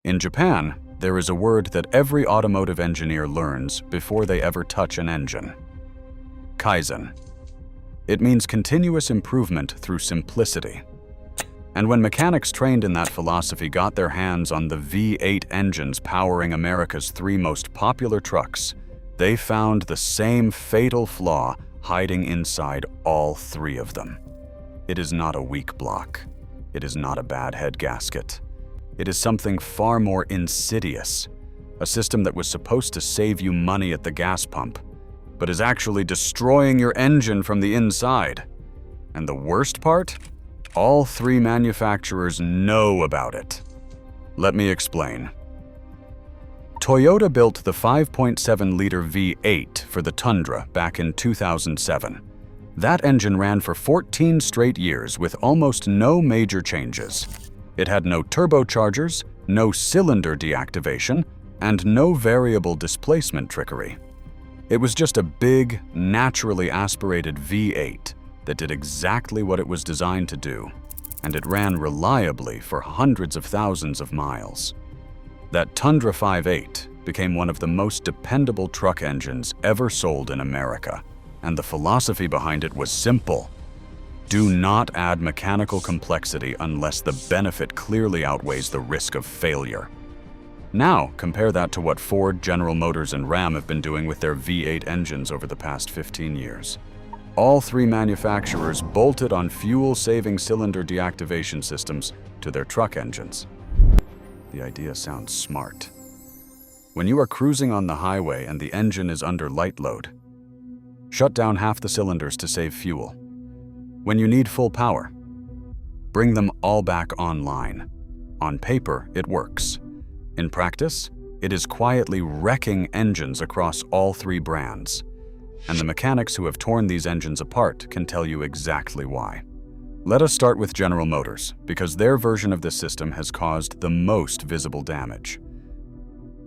In Japan, there is a word that every automotive engineer learns before they ever touch an engine: Kaizen. It means continuous improvement through simplicity. And when mechanics trained in that philosophy got their hands on the V8 engines powering America's 3 most popular trucks, they found the same fatal flaw hiding inside all 3 of them. It is not a weak block. It is not a bad head gasket. It is something far more insidious, a system that was supposed to save you money at the gas pump, but is actually destroying your engine from the inside. And the worst part? All 3 manufacturers know about it. Let me explain. Toyota built the 5.7-liter V8 for the Tundra back in 2007. That engine ran for 14 straight years with almost no major changes. It had no turbochargers, no cylinder deactivation, and no variable displacement trickery. It was just a big, naturally aspirated V8 that did exactly what it was designed to do, and it ran reliably for hundreds of thousands of miles. That Tundra 5.8 became one of the most dependable truck engines ever sold in America, and the philosophy behind it was simple. Do not add mechanical complexity unless the benefit clearly outweighs the risk of failure. Now, compare that to what Ford, General Motors, and Ram have been doing with their V8 engines over the past 15 years. All 3 manufacturers bolted on fuel-saving cylinder deactivation systems to their truck engines. The idea sounds smart. When you are cruising on the highway and the engine is under light load, shut down half the cylinders to save fuel. When you need full power, bring them all back online. On paper, it works. In practice, it is quietly wrecking engines across all 3 brands. And the mechanics who have torn these engines apart can tell you exactly why. Let us start with General Motors, because their version of this system has caused the most visible damage.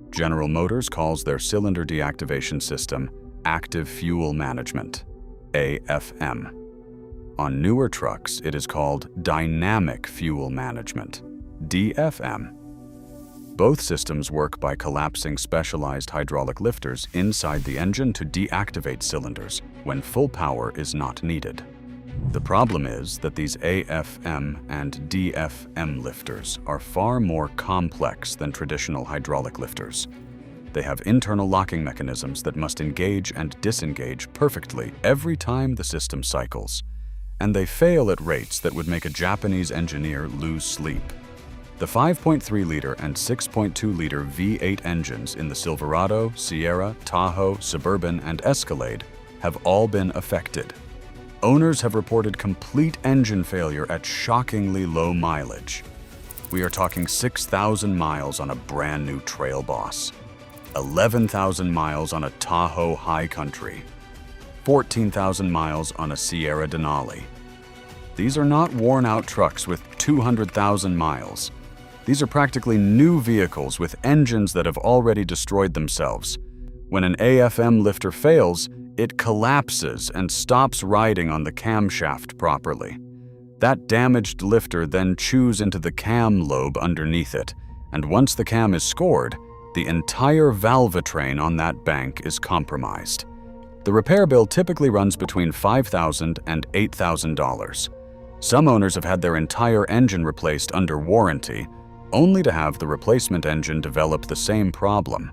General Motors calls their cylinder deactivation system Active Fuel Management, AFM. On newer trucks, it is called Dynamic Fuel Management, DFM. Both systems work by collapsing specialized hydraulic lifters inside the engine to deactivate cylinders when full power is not needed. The problem is that these AFM and DFM lifters are far more complex than traditional hydraulic lifters. They have internal locking mechanisms that must engage and disengage perfectly every time the system cycles, and they fail at rates that would make a Japanese engineer lose sleep. The 5.3-liter and 6.2-liter V8 engines in the Silverado, Sierra, Tahoe, Suburban, and Escalade have all been affected. Owners have reported complete engine failure at shockingly low mileage. We are talking 6,000 miles on a brand new Trail Boss, 11,000 miles on a Tahoe High Country, 14,000 miles on a Sierra Denali. These are not worn-out trucks with 200,000 miles. These are practically new vehicles with engines that have already destroyed themselves. When an AFM lifter fails, it collapses and stops riding on the camshaft properly. That damaged lifter then chews into the cam lobe underneath it, and once the cam is scored, the entire valvetrain on that bank is compromised. The repair bill typically runs between $5,000 and $8,000. Some owners have had their entire engine replaced under warranty, only to have the replacement engine develop the same problem.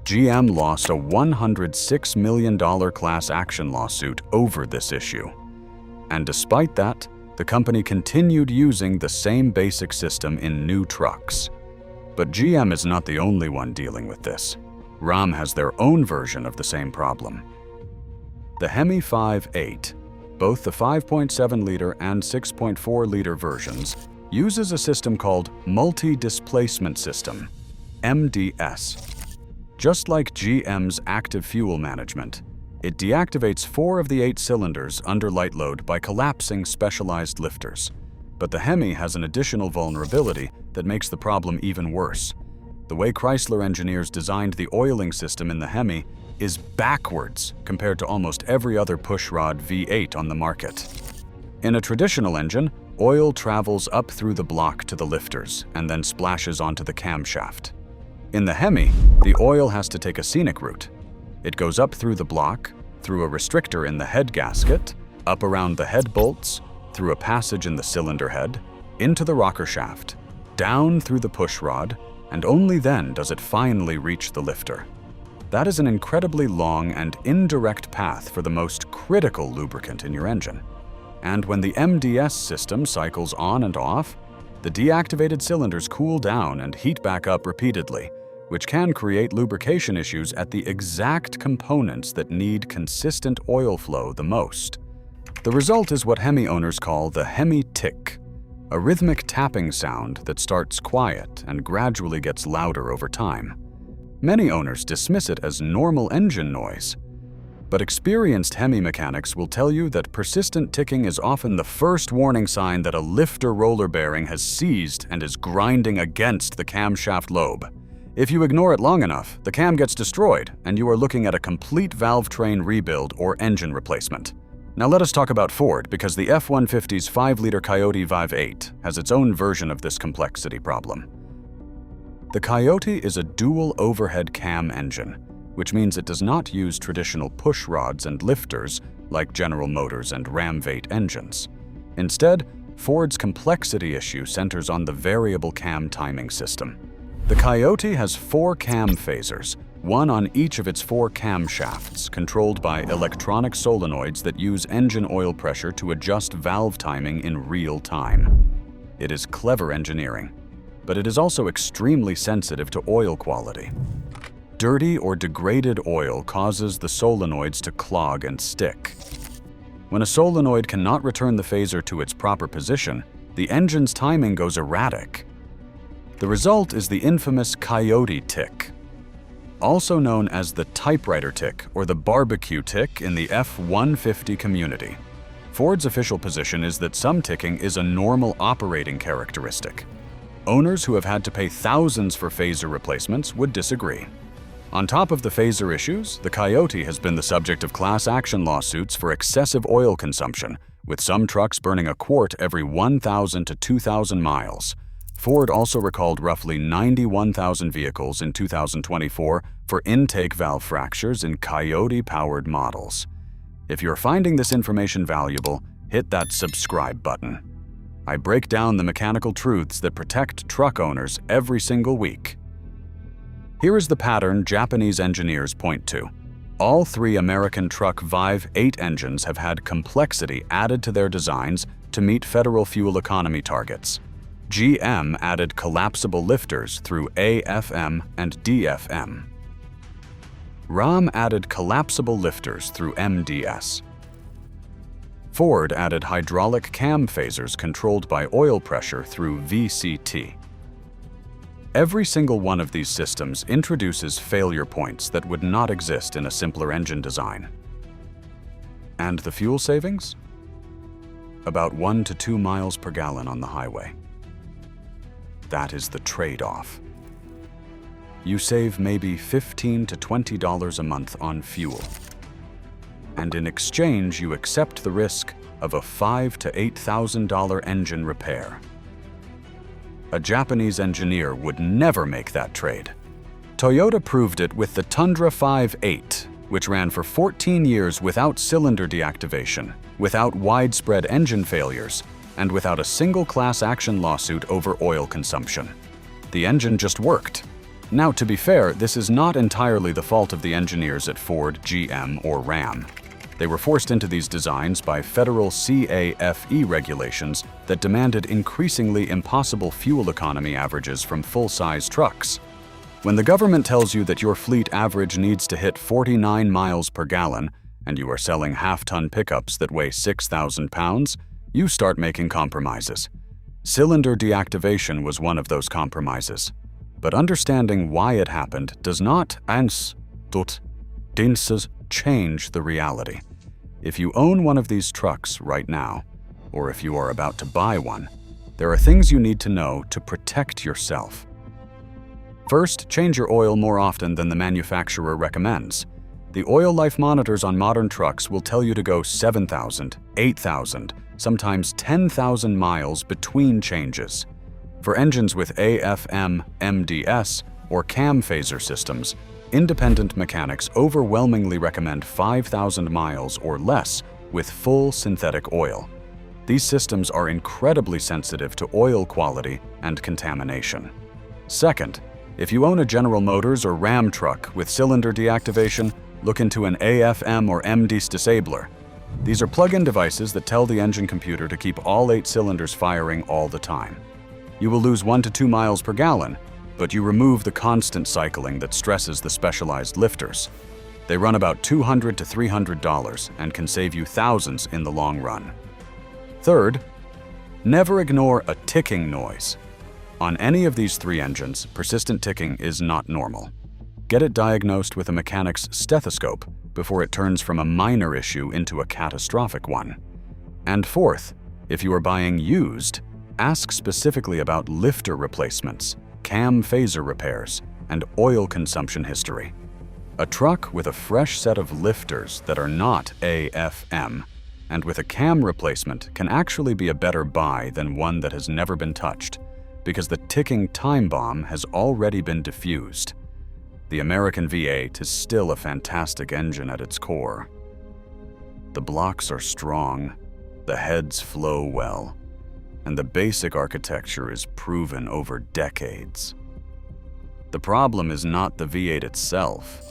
GM lost a $106 million class action lawsuit over this issue. And despite that, the company continued using the same basic system in new trucks. But GM is not the only one dealing with this. Ram has their own version of the same problem. The Hemi 5.8, both the 5.7-liter and 6.4-liter versions, uses a system called Multi-Displacement System, MDS. Just like GM's Active Fuel Management, it deactivates 4 of the 8 cylinders under light load by collapsing specialized lifters. But the Hemi has an additional vulnerability that makes the problem even worse. The way Chrysler engineers designed the oiling system in the Hemi is backwards compared to almost every other pushrod V8 on the market. In a traditional engine, oil travels up through the block to the lifters and then splashes onto the camshaft. In the Hemi, the oil has to take a scenic route. It goes up through the block, through a restrictor in the head gasket, up around the head bolts, through a passage in the cylinder head, into the rocker shaft, down through the pushrod, and only then does it finally reach the lifter. That is an incredibly long and indirect path for the most critical lubricant in your engine. And when the MDS system cycles on and off, the deactivated cylinders cool down and heat back up repeatedly, which can create lubrication issues at the exact components that need consistent oil flow the most. The result is what Hemi owners call the Hemi tick, a rhythmic tapping sound that starts quiet and gradually gets louder over time. Many owners dismiss it as normal engine noise, but experienced Hemi mechanics will tell you that persistent ticking is often the first warning sign that a lifter roller bearing has seized and is grinding against the camshaft lobe. If you ignore it long enough, the cam gets destroyed and you are looking at a complete valve train rebuild or engine replacement. Now let us talk about Ford, because the F-150's 5-liter Coyote Vive 8 has its own version of this complexity problem. The Coyote is a dual overhead cam engine, which means it does not use traditional push rods and lifters like General Motors and Ram 8 engines. Instead, Ford's complexity issue centers on the variable cam timing system. The Coyote has 4 cam phasers, one on each of its 4 camshafts, controlled by electronic solenoids that use engine oil pressure to adjust valve timing in real time. It is clever engineering, but it is also extremely sensitive to oil quality. Dirty or degraded oil causes the solenoids to clog and stick. When a solenoid cannot return the phaser to its proper position, the engine's timing goes erratic. The result is the infamous Coyote tick, also known as the typewriter tick or the barbecue tick in the F-150 community. Ford's official position is that some ticking is a normal operating characteristic. Owners who have had to pay thousands for phaser replacements would disagree. On top of the phaser issues, the Coyote has been the subject of class action lawsuits for excessive oil consumption, with some trucks burning a quart every 1,000 to 2,000 miles. Ford also recalled roughly 91,000 vehicles in 2024 for intake valve fractures in Coyote-powered models. If you're finding this information valuable, hit that subscribe button. I break down the mechanical truths that protect truck owners every single week. Here is the pattern Japanese engineers point to. All 3 American truck Vive 8 engines have had complexity added to their designs to meet federal fuel economy targets. GM added collapsible lifters through AFM and DFM. Ram added collapsible lifters through MDS. Ford added hydraulic cam phasers controlled by oil pressure through VCT. Every single one of these systems introduces failure points that would not exist in a simpler engine design. And the fuel savings? About 1 to 2 miles per gallon on the highway. That is the trade-off. You save maybe $15 to $20 a month on fuel. And in exchange, you accept the risk of a $5,000 to $8,000 engine repair. A Japanese engineer would never make that trade. Toyota proved it with the Tundra 5.8, which ran for 14 years without cylinder deactivation, without widespread engine failures, and without a single class action lawsuit over oil consumption. The engine just worked. Now, to be fair, this is not entirely the fault of the engineers at Ford, GM, or Ram. They were forced into these designs by federal CAFE regulations that demanded increasingly impossible fuel economy averages from full-size trucks. When the government tells you that your fleet average needs to hit 49 miles per gallon, and you are selling half-ton pickups that weigh 6,000 pounds, you start making compromises. Cylinder deactivation was one of those compromises. But understanding why it happened does not change the reality. If you own one of these trucks right now, or if you are about to buy one, there are things you need to know to protect yourself. First, change your oil more often than the manufacturer recommends. The oil life monitors on modern trucks will tell you to go 7,000, 8,000, sometimes 10,000 miles between changes. For engines with AFM, MDS, or cam phaser systems, independent mechanics overwhelmingly recommend 5,000 miles or less with full synthetic oil. These systems are incredibly sensitive to oil quality and contamination. Second, if you own a General Motors or Ram truck with cylinder deactivation, look into an AFM or MDS disabler. These are plug-in devices that tell the engine computer to keep all 8 cylinders firing all the time. You will lose 1 to 2 miles per gallon, but you remove the constant cycling that stresses the specialized lifters. They run about $200 to $300 and can save you thousands in the long run. Third, never ignore a ticking noise. On any of these 3 engines, persistent ticking is not normal. Get it diagnosed with a mechanic's stethoscope before it turns from a minor issue into a catastrophic one. And fourth, if you are buying used, ask specifically about lifter replacements, cam phaser repairs, and oil consumption history. A truck with a fresh set of lifters that are not AFM and with a cam replacement can actually be a better buy than one that has never been touched, because the ticking time bomb has already been diffused. The American V8 is still a fantastic engine at its core. The blocks are strong, the heads flow well, and the basic architecture is proven over decades. The problem is not the V8 itself.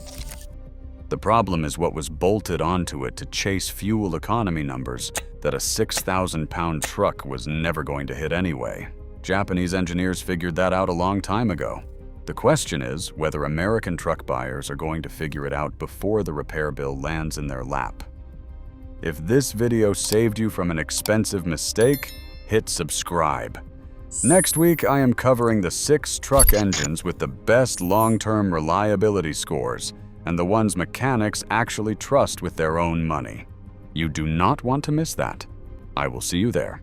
The problem is what was bolted onto it to chase fuel economy numbers that a 6,000-pound truck was never going to hit anyway. Japanese engineers figured that out a long time ago. The question is whether American truck buyers are going to figure it out before the repair bill lands in their lap. If this video saved you from an expensive mistake, hit subscribe. Next week, I am covering the 6 truck engines with the best long-term reliability scores and the ones mechanics actually trust with their own money. You do not want to miss that. I will see you there.